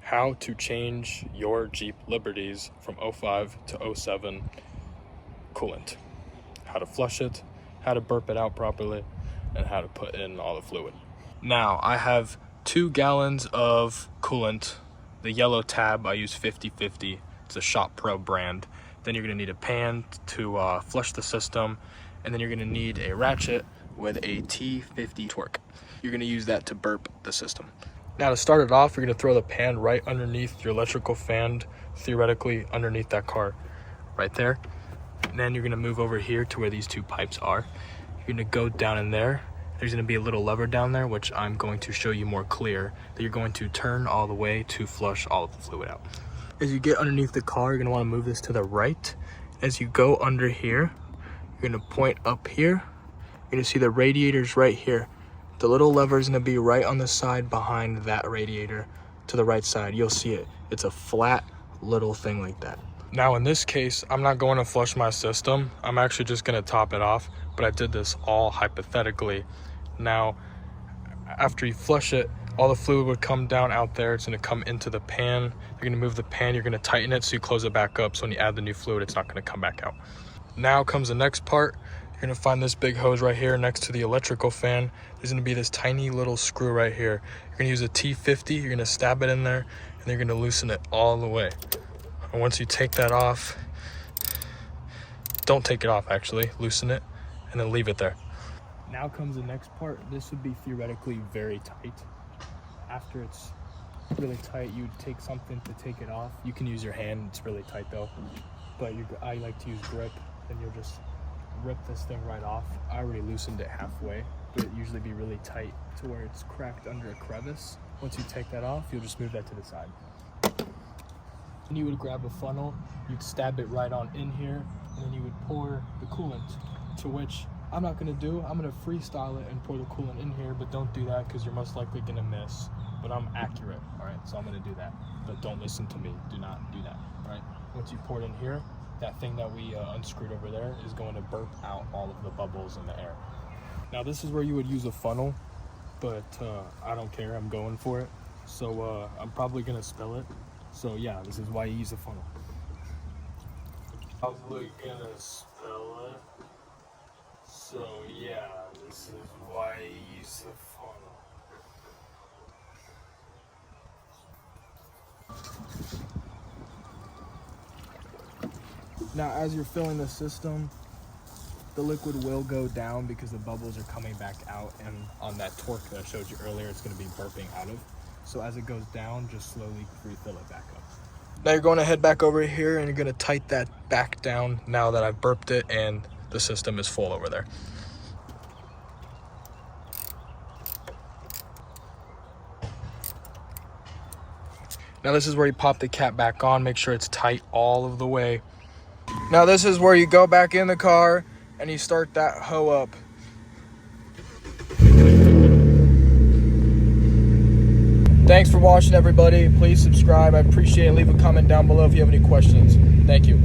how to change your Jeep Liberties from 05 to 07 coolant, how to flush it, how to burp it out properly, and how to put in all the fluid. Now I have 2 gallons of coolant, the yellow tab. I use 50/50. It's a Shop Pro brand. Then you're gonna need a pan to flush the system, and then you're gonna need a ratchet with a T50 torque. You're gonna use that to burp the system. Now to start it off, you're gonna throw the pan right underneath your electrical fan, theoretically underneath that car, right there. And then you're gonna move over here to where these 2 pipes are. You're gonna go down in there. There's gonna be a little lever down there, which I'm going to show you more clear, that you're going to turn all the way to flush all of the fluid out. As you get underneath the car, you're gonna wanna move this to the right. As you go under here, you're gonna point up here. You're gonna see the radiators right here. The little lever is gonna be right on the side behind that radiator to the right side. You'll see it. It's a flat little thing like that. Now in this case, I'm not going to flush my system. I'm actually just gonna top it off, but I did this all hypothetically. Now, after you flush it, all the fluid would come down out there. It's gonna come into the pan. You're gonna move the pan, you're gonna tighten it so you close it back up, so when you add the new fluid, it's not gonna come back out. Now comes the next part. You're gonna find this big hose right here next to the electrical fan. There's gonna be this tiny little screw right here. You're gonna use a T50, you're gonna stab it in there, and you're gonna loosen it all the way. And once you take that off, don't take it off actually, loosen it, and then leave it there. Now comes the next part. This would be theoretically very tight. After it's really tight, you would take something to take it off. You can use your hand, it's really tight though. But I like to use grip, and you'll just rip this thing right off. I already loosened it halfway, but it usually be really tight to where it's cracked under a crevice. Once you take that off, you'll just move that to the side. And you would grab a funnel, you'd stab it right on in here, and then you would pour the coolant, to which I'm not gonna do. I'm gonna freestyle it and pour the coolant in here, but don't do that because you're most likely gonna miss. But I'm accurate, all right? So I'm gonna do that, but don't listen to me. Do not do that, all right? Once you pour it in here, that thing that we unscrewed over there is going to burp out all of the bubbles in the air. Now this is where you would use a funnel, but I don't care, I'm going for it. So I'm probably gonna spill it. So yeah, this is why you use a funnel. Probably gonna spill it. So yeah, this is why you use a funnel. Now as you're filling the system, the liquid will go down because the bubbles are coming back out, and on that torque that I showed you earlier, it's going to be burping out of. So as it goes down, just slowly refill it back up. Now you're going to head back over here and you're going to tighten that back down now that I've burped it and the system is full over there. Now this is where you pop the cap back on, make sure it's tight all of the way. Now this is where you go back in the car and you start that hoe up. Thanks for watching, everybody. Please subscribe. I appreciate it. Leave a comment down below if you have any questions. Thank you.